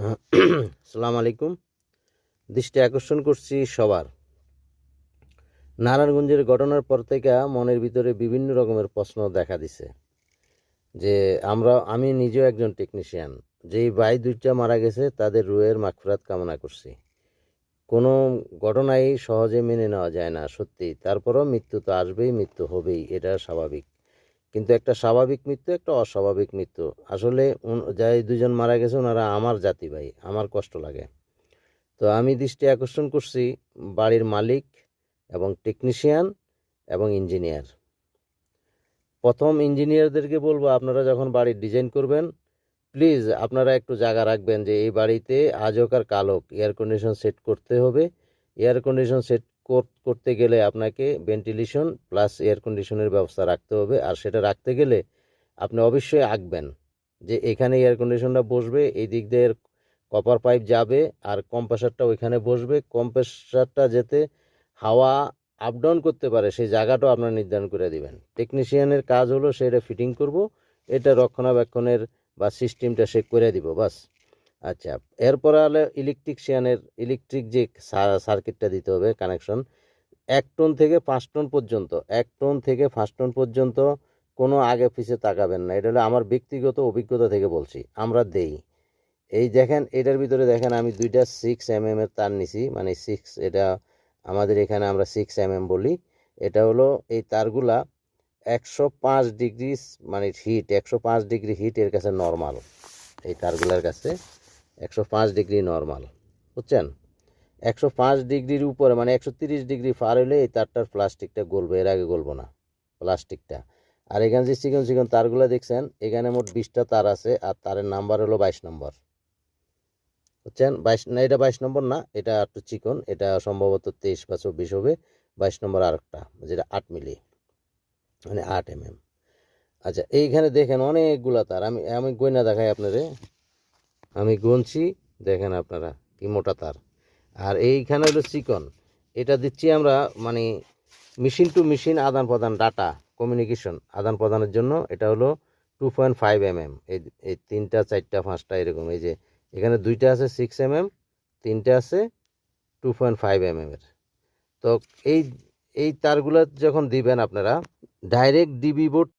আসসালামু আলাইকুম। দৃষ্টি আকর্ষণ করছি সবার। নারায়ণগঞ্জের ঘটনার পর থেকে মনের ভিতরে বিভিন্ন রকমের প্রশ্ন দেখা দিছে যে আমি নিজেও একজন টেকনিশিয়ান। যেই ভাই দুইটা মারা গেছে তাদের রুহের মাগফিরাত কামনা করছি। কোনো ঘটনাই সহজে মেনে নেওয়া যায় না, সত্যি। তারপরও মৃত্যু তো আসবেই, মৃত্যু হবেই, এটা স্বাভাবিক। কিন্তু একটা স্বাভাবিক মৃত্যু, একটা অস্বাভাবিক মৃত্যু। আসলে যাই দুজন মারা গেছে ওনারা আমার জাতি ভাই, আমার কষ্ট লাগে। তো আমি দৃষ্টি আকর্ষণ করছি বাড়ির মালিক এবং টেকনিশিয়ান এবং ইঞ্জিনিয়ার। প্রথম ইঞ্জিনিয়ারদেরকে বলবো, আপনারা যখন বাড়ির ডিজাইন করবেন, প্লিজ আপনারা একটু জায়গা রাখবেন যে এই বাড়িতে আজ হোক আর কাল হোক এয়ার কন্ডিশন সেট করতে হবে। এয়ার কন্ডিশন সেট করতে গেলে আপনাকে ভেন্টিলেশন প্লাস এয়ার কন্ডিশনের ব্যবস্থা রাখতে হবে। আর সেটা রাখতে গেলে আপনি অবশ্যই আঁকবেন যে এখানে এয়ার কন্ডিশনটা বসবে, এই দিক দিয়ে কপার পাইপ যাবে, আর কম্প্রেসারটা ওইখানে বসবে। কম্প্রেসারটা যাতে হাওয়া আপ ডাউন করতে পারে সেই জায়গাটাও আপনারা নির্ধারণ করে দিবেন। টেকনিশিয়ানের কাজ হলো সেটা ফিটিং করব, এটা রক্ষণাবেক্ষণের বা সিস্টেমটা সে করে দিব, বাস। আচ্ছা, এরপরে হলে ইলেকট্রিক যে সার্কিটটা দিতে হবে কানেকশন। 1 টন থেকে 5 টন পর্যন্ত, 1 টন থেকে 5 টন পর্যন্ত কোনো আগে পিছে তাকাবেন না। এটা হলো আমার ব্যক্তিগত অভিজ্ঞতা থেকে বলছি, আমরা দেই। এই দেখেন, এটার ভিতরে দেখেন আমি 2টা 6 mm এর তার নিছি, মানে 6, এটা আমাদের এখানে আমরা 6 mm বলি। এটা হলো এই তারগুলা 105 ডিগ্রি, মানে হিট, 105 ডিগ্রি হিট এর কাছে নর্মাল। এই তারগুলার কাছে 105 ডিগ্রি নর্মাল, বুঝছেন? 105 ডিগ্রির উপরে মানে 130 ডিগ্রি পার হলে এই তারটার প্লাস্টিকটা গলবে, এর আগে গলবো না প্লাস্টিকটা। আর এখানে যে চিকন চিকন তারগুলো দেখছেন, এখানে মোট 20টা তার আছে, আর তারের নাম্বার হলো 22 নম্বর, বুঝছেন? 22 না, এটা 22 নম্বর না, এটা একটু চিকন, এটা সম্ভবত 23 বা 24 হবে। 22 নম্বর আরেকটা, যেটা 8 মিলি, মানে 8 mm। আচ্ছা, এইখানে দেখেন অনেকগুলা তার, আমি আমি গয়না দেখাই আপনারে। আমি গুনছি, দেখেন আপনারা কি মোটা তার। আর এইখানে হলো চিকন, এটা দিচ্ছি আমরা মানে মেশিন টু মেশিন আদান প্রদান, ডাটা কমিউনিকেশন আদান প্রদানের জন্য। এটা হলো 2.5 mm। এই 3টা 4টা 5টা এরকম, এই যে এখানে 2টা আছে 6 mm, 3টা আছে 2.5 mm এর। তো এই এই তারগুলো যখন দিবেন আপনারা, ডাইরেক্ট ডিবি বোর্ড